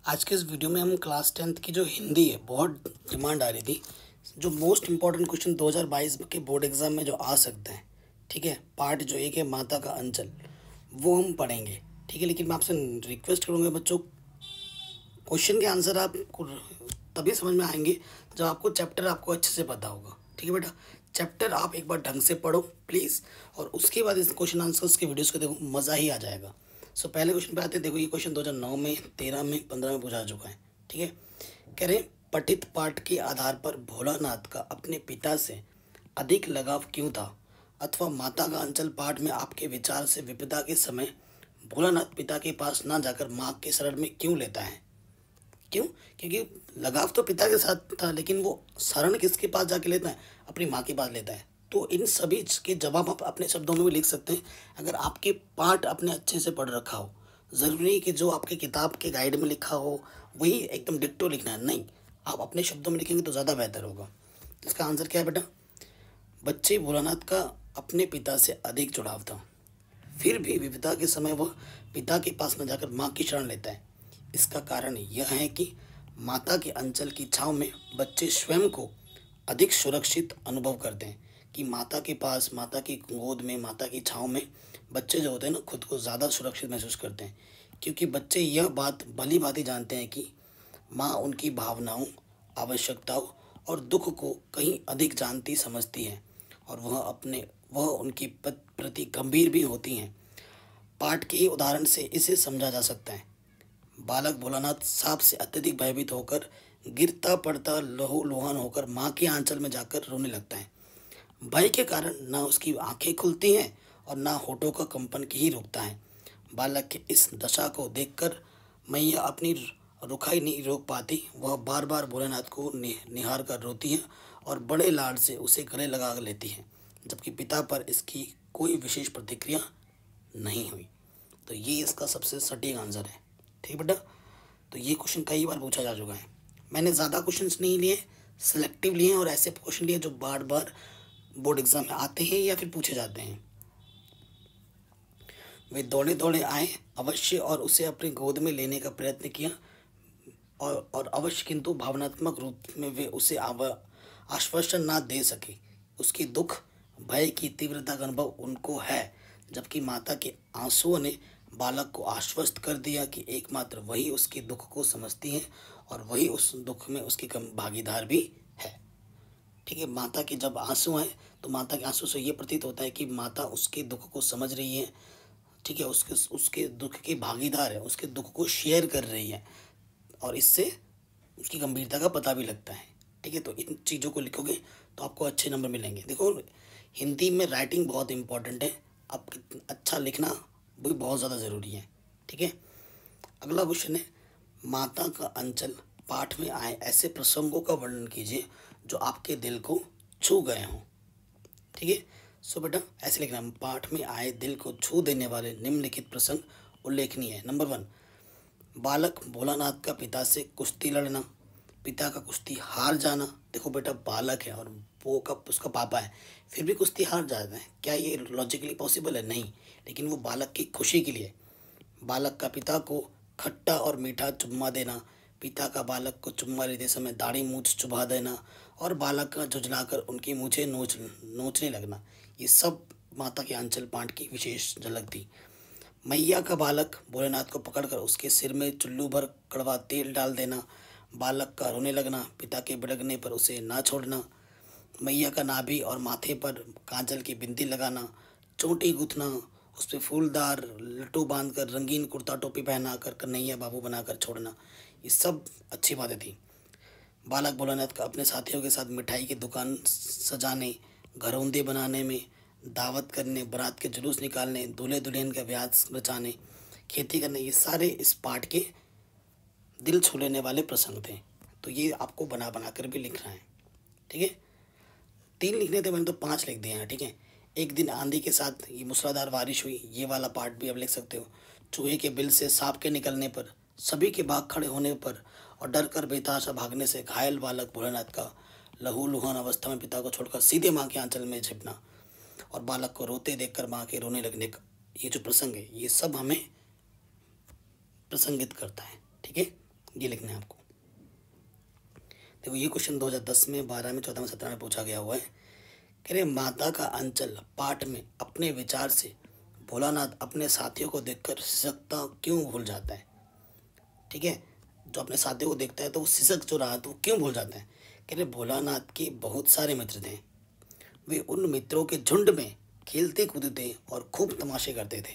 आज के इस वीडियो में हम क्लास 10th की जो हिंदी है बहुत डिमांड आ रही थी। जो मोस्ट इम्पॉर्टेंट क्वेश्चन 2022 के बोर्ड एग्जाम में जो आ सकते हैं, ठीक है, पार्ट जो एक है माता का अंचल, वो हम पढ़ेंगे। ठीक है, लेकिन मैं आपसे रिक्वेस्ट करूँगा बच्चों, क्वेश्चन के आंसर आपको तभी समझ में आएंगे जब आपको चैप्टर आपको अच्छे से पता होगा। ठीक है बेटा, चैप्टर आप एक बार ढंग से पढ़ो प्लीज़, और उसके बाद इस क्वेश्चन आंसर्स के वीडियोस को देखो, मज़ा ही आ जाएगा। सो पहले क्वेश्चन पे आते हैं। देखो ये क्वेश्चन 2009 में, 13 में, 15 में पूछा चुका है। ठीक है, कह रहे पठित पाठ के आधार पर भोलानाथ का अपने पिता से अधिक लगाव क्यों था, अथवा माता का अंचल पाठ में आपके विचार से विपदा के समय भोलानाथ पिता के पास ना जाकर माँ के शरण में क्यों लेता है। क्यों? क्योंकि लगाव तो पिता के साथ था, लेकिन वो शरण किसके पास जाके लेता है, अपनी माँ के पास लेता है। तो इन सभी के जवाब आप अपने शब्दों में भी लिख सकते हैं, अगर आपके पाठ अपने अच्छे से पढ़ रखा हो। ज़रूरी नहीं कि जो आपके किताब के गाइड में लिखा हो वही एकदम डिट्टो लिखना है, नहीं, आप अपने शब्दों में लिखेंगे तो ज़्यादा बेहतर होगा। इसका आंसर क्या है बेटा? बच्चे भोलानाथ का अपने पिता से अधिक जुड़ाव था, फिर भी विपदा के समय वह पिता के पास न जाकर माँ की शरण लेता है। इसका कारण यह है कि माता के अंचल की छाँव में बच्चे स्वयं को अधिक सुरक्षित अनुभव करते हैं, कि माता के पास, माता की गोद में, माता की छाँव में बच्चे जो होते हैं ना, खुद को ज़्यादा सुरक्षित महसूस करते हैं, क्योंकि बच्चे यह बात भली भांति जानते हैं कि माँ उनकी भावनाओं, आवश्यकताओं और दुख को कहीं अधिक जानती समझती है, और वह उनके प्रति गंभीर भी होती हैं। पाठ के ही उदाहरण से इसे समझा जा सकता है। बालक भोलानाथ सांप से अत्यधिक भयभीत होकर गिरता पड़ता लहू लुहान होकर माँ के आंचल में जाकर रोने लगता है। भय के कारण ना उसकी आंखें खुलती हैं और ना होठों का कंपन ही रुकता है। बालक के इस दशा को देखकर मैया अपनी रुखाई नहीं रोक पाती, वह बार बार भोलेनाथ को निहार कर रोती है और बड़े लाड से उसे गले लगा लेती है, जबकि पिता पर इसकी कोई विशेष प्रतिक्रिया नहीं हुई। तो ये इसका सबसे सटीक आंसर है। ठीक बेटा, तो ये क्वेश्चन कई बार पूछा जा चुका है। मैंने ज़्यादा क्वेश्चंस नहीं लिए, सिलेक्टिव लिए हैं, और ऐसे क्वेश्चन लिए जो बार बार बोर्ड एग्जाम में आते हैं या फिर पूछे जाते हैं। वे दौड़े दौड़े आए अवश्य और उसे अपनी गोद में लेने का प्रयत्न किया, और अवश्य, किंतु भावनात्मक रूप में वे उसे आश्वासन ना दे सके। उसकी दुख भय की तीव्रता का अनुभव उनको है, जबकि माता के आंसुओं ने बालक को आश्वस्त कर दिया कि एकमात्र वही उसके दुख को समझती है और वही उस दुख में उसकी कम भागीदार भी है। ठीक है, माता के जब आंसू आए तो माता के आंसू से ये प्रतीत होता है कि माता उसके दुख को समझ रही है। ठीक है, उसके उसके दुख की भागीदार है, उसके दुख को शेयर कर रही है, और इससे उसकी गंभीरता का पता भी लगता है। ठीक है, तो इन चीज़ों को लिखोगे तो आपको अच्छे नंबर मिलेंगे। देखो, हिंदी में राइटिंग बहुत इंपॉर्टेंट है, आप अच्छा लिखना भी बहुत ज़्यादा ज़रूरी है। ठीक है, अगला क्वेश्चन है, माता का अंचल पाठ में आए ऐसे प्रसंगों का वर्णन कीजिए जो आपके दिल को छू गए हों। ठीक है, सो बेटा ऐसे लिखना, पाठ में आए दिल को छू देने वाले निम्नलिखित प्रसंग उल्लेखनीय है। नंबर 1, बालक भोलानाथ का पिता से कुश्ती लड़ना, पिता का कुश्ती हार जाना। देखो बेटा, बालक है और वो का उसका पापा है, फिर भी कुश्ती हार जाता है, क्या ये लॉजिकली पॉसिबल है? नहीं, लेकिन वो बालक की खुशी के लिए। बालक का पिता को खट्टा और मीठा चुम्मा देना, पिता का बालक को चुम्मा लेते समय दाढ़ी मूछ चुभा देना, और बालक का झुंझलाकर उनकी मूछें नोचने लगना, ये सब माता के अंचल पाठ की विशेष झलक थी। मैया का बालक भोलेनाथ को पकड़कर उसके सिर में चुल्लू भर कड़वा तेल डाल देना, बालक का रोने लगना, पिता के बिड़कने पर उसे ना छोड़ना, मैया का नाभि और माथे पर काजल की बिंदी लगाना, चोटी गूंथना, उस पर फूलदार लट्टू बांधकर रंगीन कुर्ता टोपी पहनाकर कन्हैया बाबू बनाकर छोड़ना, ये सब अच्छी बातें थी। बालक भोलानाथ का अपने साथियों के साथ मिठाई की दुकान सजाने, घरौंदे बनाने में, दावत करने, बारात के जुलूस निकालने, दूल्हे दुल्हन का ब्याह रचाने, खेती करने, ये सारे इस पाठ के दिल छू लेने वाले प्रसंग थे। तो ये आपको बना बना कर भी लिखना है। ठीक है, 3 लिखने थे, मैंने तो 5 लिख दिए हैं। ठीक है, एक दिन आंधी के साथ ये मूसलाधार बारिश हुई, ये वाला पार्ट भी आप लिख सकते हो। चूहे के बिल से सांप के निकलने पर, सभी के भाग खड़े होने पर और डर कर बेतहाशा भागने से घायल बालक भोलेनाथ का लहू लुहान अवस्था में पिता को छोड़कर सीधे माँ के आंचल में छिपना, और बालक को रोते देखकर माँ के रोने लगने का, ये जो प्रसंग है ये सब हमें प्रसंगित करता है। ठीक है, ये लिखना है आपको। देखो ये क्वेश्चन 2010 में, 12 में, 14 में, 17 में पूछा गया हुआ है। कह रहे माता का अंचल पाठ में अपने विचार से भोलानाथ अपने साथियों को देखकर सिसकता क्यों भूल जाता है। ठीक है, जो अपने साथियों को देखता है तो वो सिसक जो रहा तो वो क्यों भूल जाता है। कह रहे भोलानाथ के बहुत सारे मित्र थे, वे उन मित्रों के झुंड में खेलते कूदते और खूब तमाशे करते थे।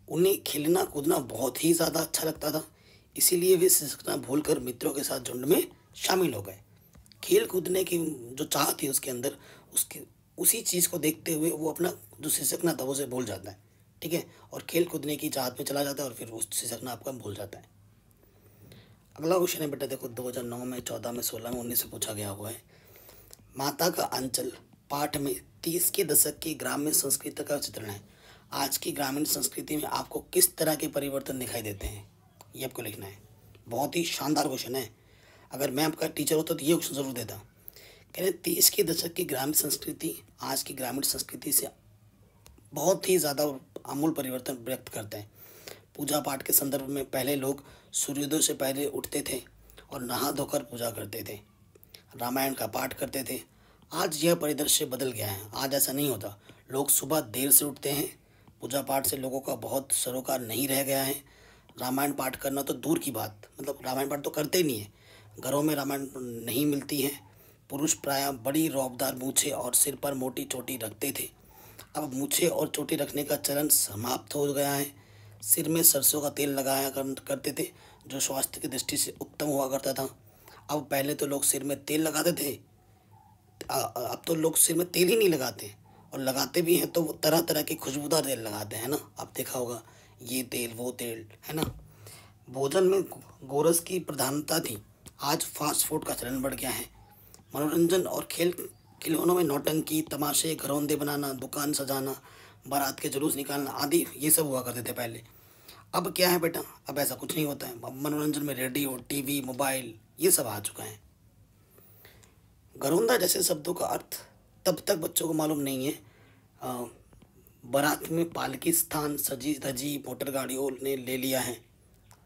उन्हें खेलना कूदना बहुत ही ज़्यादा अच्छा लगता था, इसीलिए वे सिसकना भूलकर मित्रों के साथ झुंड में शामिल हो गए। खेल कूदने की जो चाह थी उसके अंदर, उसके उसी चीज़ को देखते हुए वो अपना जो सिसकना था वो उसे भूल जाता है। ठीक है, और खेल कूदने की चाहत में चला जाता है और फिर उस सिसकना आपका भूल जाता है। अगला क्वेश्चन है बेटा, देखो 2009 में, 14 में, 16 में, 19 से पूछा गया हुआ है। माता का अंचल पाठ में 30 के दशक की ग्रामीण संस्कृति का चित्रण है। आज की ग्रामीण संस्कृति में आपको किस तरह के परिवर्तन दिखाई देते हैं, ये आपको लिखना है। बहुत ही शानदार क्वेश्चन है, अगर मैं आपका टीचर होता तो ये क्वेश्चन जरूर देता। कह रहे 30 के दशक की ग्रामीण संस्कृति आज की ग्रामीण संस्कृति से बहुत ही ज़्यादा आमूल परिवर्तन व्यक्त करते हैं। पूजा पाठ के संदर्भ में पहले लोग सूर्योदय से पहले उठते थे और नहा धोकर पूजा करते थे, रामायण का पाठ करते थे। आज यह परिदृश्य बदल गया है, आज ऐसा नहीं होता। लोग सुबह देर से उठते हैं, पूजा पाठ से लोगों का बहुत सरोकार नहीं रह गया है। रामायण पाठ करना तो दूर की बात, मतलब रामायण पाठ तो करते ही नहीं है, घरों में रामायण नहीं मिलती है। पुरुष प्रायः बड़ी रौबदार मूछें और सिर पर मोटी चोटी रखते थे। अब मूछें और चोटी रखने का चलन समाप्त हो गया है। सिर में सरसों का तेल लगाया करते थे, जो स्वास्थ्य की दृष्टि से उत्तम हुआ करता था। अब पहले तो लोग सिर में तेल लगाते थे, अब तो लोग सिर में तेल ही नहीं लगाते, और लगाते भी हैं तो वो तरह तरह के खुशबूदार तेल लगाते हैं ना, आप देखा होगा, ये तेल वो तेल, है ना। भोजन में गोरस की प्रधानता थी, आज फास्ट फूड का चलन बढ़ गया है। मनोरंजन और खेल खिलौनों में नौटंकी, तमाशे, घरौंदे बनाना, दुकान सजाना, बारात के जुलूस निकालना आदि ये सब हुआ करते थे पहले। अब क्या है बेटा, अब ऐसा कुछ नहीं होता है। अब मनोरंजन में रेडियो, टीवी, मोबाइल ये सब आ चुका है। घरौंदा जैसे शब्दों का अर्थ तब तक बच्चों को मालूम नहीं है। बारात में पालकी स्थान सजी धजी मोटर गाड़ियों ने ले लिया है।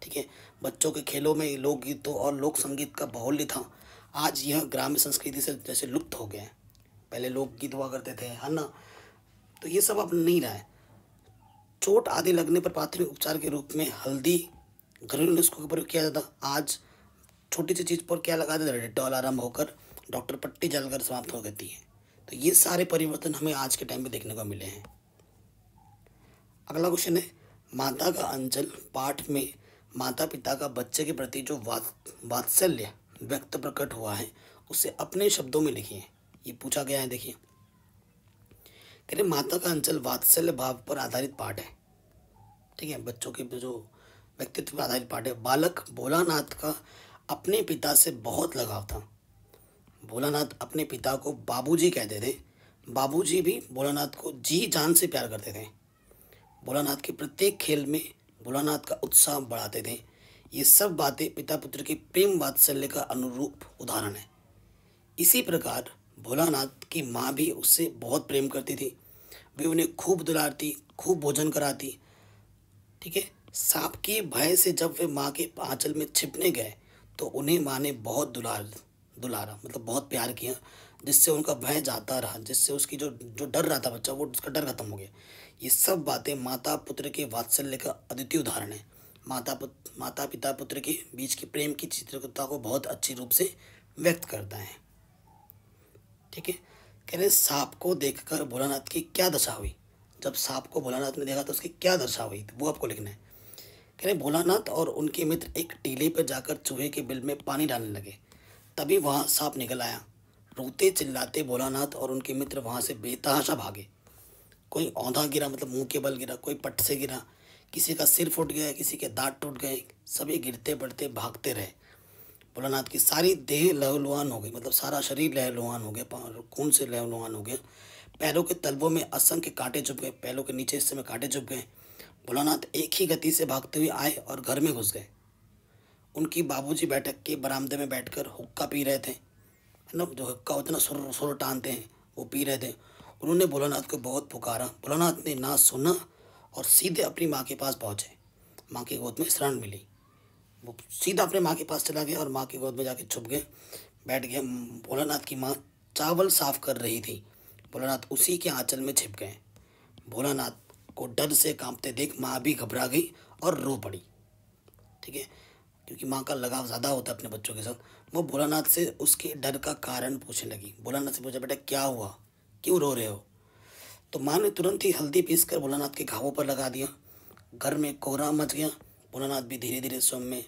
ठीक है, बच्चों के खेलों में लोकगीतों और लोक संगीत का बाहुल्य था, आज यह ग्राम्य संस्कृति से जैसे लुप्त हो गया है। पहले लोकगीत हुआ करते थे, है ना, तो ये सब अब नहीं रहा है। चोट आदि लगने पर प्राथमिक उपचार के रूप में हल्दी, घरेलू नुस्खों का प्रयोग किया जाता। आज छोटी सी चीज़ पर क्या लगा देते, डेटॉल आरंभ होकर डॉक्टर पट्टी जलकर समाप्त हो जाती है। तो ये सारे परिवर्तन हमें आज के टाइम में देखने को मिले हैं। अगला क्वेश्चन है, माता का अंचल पाठ में माता पिता का बच्चे के प्रति जो वात्सल्य व्यक्त प्रकट हुआ है उसे अपने शब्दों में लिखिए, ये पूछा गया है। देखिए, कह रहे माता का अंचल वात्सल्य भाव पर आधारित पाठ है। ठीक है, बच्चों के जो व्यक्तित्व पर आधारित पाठ है। बालक भोलानाथ का अपने पिता से बहुत लगाव था। भोलानाथ अपने पिता को बाबूजी कहते थे। बाबूजी भी भोलानाथ को जी जान से प्यार करते थे। भोलानाथ के प्रत्येक खेल में भोलानाथ का उत्साह बढ़ाते थे। ये सब बातें पिता पुत्र के प्रेम वात्सल्य का अनुरूप उदाहरण है। इसी प्रकार भोलानाथ की माँ भी उससे बहुत प्रेम करती थी। वे उन्हें खूब दुलारती, खूब भोजन कराती। ठीक है, सांप के भय से जब वे माँ के आंचल में छिपने गए तो उन्हें माँ ने बहुत दुलारा, मतलब बहुत प्यार किया, जिससे उनका भय जाता रहा, जिससे उसकी जो जो डर रहा था बच्चा, वो उसका डर खत्म हो गया। ये सब बातें माता पुत्र के वात्सल्य का अद्वितीय उदाहरण है। माता पिता पुत्र के बीच के प्रेम की चित्रकथा को बहुत अच्छी रूप से व्यक्त करता है। ठीक है, कह रहे सांप को देखकर भोलानाथ की क्या दशा हुई। जब सांप को भोलानाथ ने देखा तो उसकी क्या दशा हुई, वो आपको लिखना है। कह रहे भोलानाथ और उनके मित्र एक टीले पर जाकर चूहे के बिल में पानी डालने लगे, तभी वहाँ सांप निकल आया। रोते चिल्लाते भोलानाथ और उनके मित्र वहाँ से बेतहाशा भागे। कोई औंधा गिरा, मतलब मुंह के बल गिरा, कोई पट से गिरा, किसी का सिर फूट गया, किसी के दांत टूट गए, सभी गिरते पड़ते भागते रहे। भोलानाथ की सारी देह लहूलुहान हो गई, मतलब सारा शरीर लहूलुहान हो गया, खून से लहूलुहान हो गया। पैरों के तलवों में असंख्य कांटे चुभ गए, पैरों के नीचे हिस्से में कांटे चुभ गए। भोलानाथ एक ही गति से भागते हुए आए और घर में घुस गए। उनकी बाबूजी बैठक के बरामदे में बैठकर हुक्का पी रहे थे, है ना, जो हुक्का होता है ना, सुर सुर टानते हैं, वो पी रहे थे। उन्होंने भोलानाथ को बहुत पुकारा। भोलानाथ ने ना सुना और सीधे अपनी माँ के पास पहुँचे। माँ की गोद में शरण मिली। वो सीधा अपने माँ के पास चला गया और माँ की गोद में जाके छुप गए, बैठ गया। भोलानाथ की माँ चावल साफ कर रही थी, भोलानाथ उसी के आंचल में छिप गए। भोलानाथ को डर से कांपते देख माँ भी घबरा गई और रो पड़ी। ठीक है, क्योंकि माँ का लगाव ज़्यादा होता है अपने बच्चों के साथ। वो भोलानाथ से उसके डर का कारण पूछने लगी। भोलानाथ से पूछा, बेटा क्या हुआ, क्यों रो रहे हो? तो माँ ने तुरंत ही हल्दी पीस कर भोलानाथ के घावों पर लगा दिया। घर में कोहरा मच गया। भोलानाथ भी धीरे धीरे स्वयं में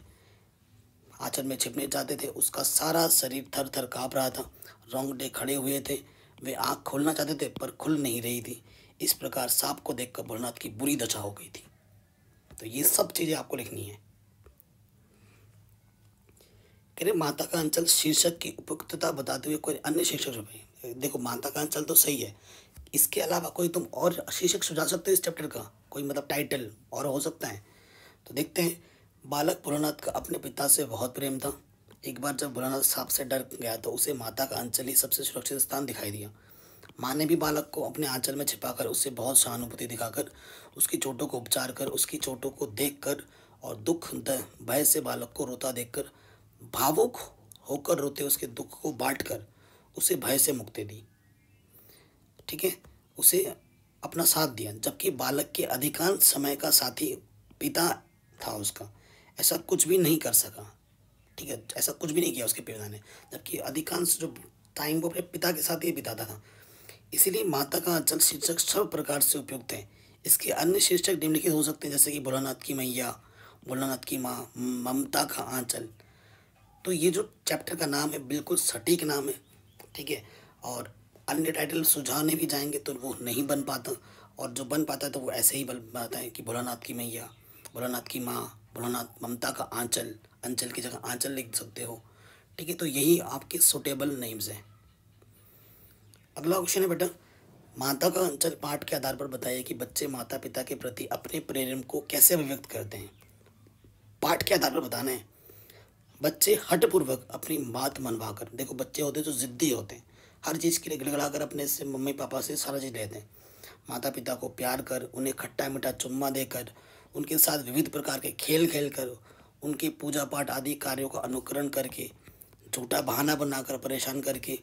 आंचल में छिपने जाते थे। उसका सारा शरीर थर थर काँप रहा था, रोंगटे खड़े हुए थे। वे आँख खोलना चाहते थे पर खुल नहीं रही थी। इस प्रकार सांप को देखकर भोलानाथ की बुरी दशा हो गई थी। तो ये सब चीज़ें आपको लिखनी है। कह रहे माता का अंचल शीर्षक की उपयुक्तता बताते हुए कोई अन्य शीर्षक सुझाइए। देखो माता का अंचल तो सही है, इसके अलावा कोई तुम और शीर्षक सुझा सकते हो इस चैप्टर का, कोई मतलब टाइटल और हो सकता है। तो देखते हैं। बालक भोलानाथ का अपने पिता से बहुत प्रेम था। एक बार जब भोलानाथ सांप से डर गया तो उसे माता का अंचल ही सबसे सुरक्षित स्थान दिखाई दिया। माँ ने भी बालक को अपने आंचल में छिपाकर उससे बहुत सहानुभूति दिखाकर उसकी चोटों को उपचार कर, उसकी चोटों को देखकर और भय से बालक को रोता देखकर, भावुक होकर रोते उसके दुख को बांटकर उसे भय से मुक्ति दी। ठीक है, उसे अपना साथ दिया। जबकि बालक के अधिकांश समय का साथी पिता था उसका, ऐसा कुछ भी नहीं कर सका। ठीक है, ऐसा कुछ भी नहीं किया उसके पिता ने, जबकि अधिकांश जो टाइम वो अपने पिता के साथ ही बिताता था। इसीलिए माता का आंचल शीर्षक सब प्रकार से उपयुक्त है। इसके अन्य शीर्षक निम्नलिखित हो सकते हैं, जैसे कि भोलानाथ की मैया, भोलानाथ की माँ, ममता का आंचल। तो ये जो चैप्टर का नाम है बिल्कुल सटीक नाम है। ठीक है, और अन्य टाइटल सुझाने भी जाएंगे तो वो नहीं बन पाता, और जो बन पाता है तो वो ऐसे ही बन पाता है कि भोलानाथ की मैया, भोलानाथ की माँ, भोलानाथ, ममता का आंचल, अंचल की जगह आंचल लिख सकते हो। ठीक है, तो यही आपके सुटेबल नेम्स हैं। अगला क्वेश्चन है बेटा, माता का अंचल पाठ के आधार पर बताइए कि बच्चे माता पिता के प्रति अपने प्रेम को कैसे अभिव्यक्त करते हैं। पाठ के आधार पर बताना है। बच्चे हठपूर्वक अपनी बात मनवाकर, देखो बच्चे होते हैं जो जिद्दी होते हैं, हर चीज़ के लिए गिड़गिड़ाकर अपने से मम्मी पापा से सारा चीज़ लेते हैं। माता पिता को प्यार कर, उन्हें खट्टा मीठा चुम्मा देकर, उनके साथ विविध प्रकार के खेल खेल कर, उनके पूजा पाठ आदि कार्यों का अनुकरण करके, झूठा बहाना बनाकर परेशान करके,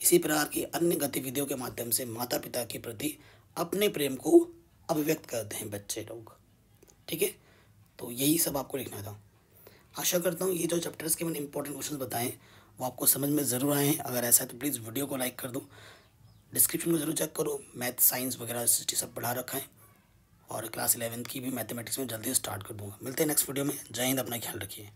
इसी प्रकार की अन्य गतिविधियों के माध्यम से माता पिता के प्रति अपने प्रेम को अभिव्यक्त करते हैं बच्चे लोग। ठीक है, तो यही सब आपको लिखना था। आशा करता हूँ ये जो चैप्टर्स के मैंने इंपॉर्टेंट क्वेश्चन बताए वो आपको समझ में ज़रूर आए हैं। अगर ऐसा है तो प्लीज़ वीडियो को लाइक कर दो, डिस्क्रिप्शन में ज़रूर चेक करो, मैथ साइंस वगैरह सब पढ़ा रखा है, और क्लास 11th की भी मैथमेटिक्स में जल्दी स्टार्ट कर दूँगा। मिलते हैं नेक्स्ट वीडियो में। जय हिंद, अपना ख्याल रखिए।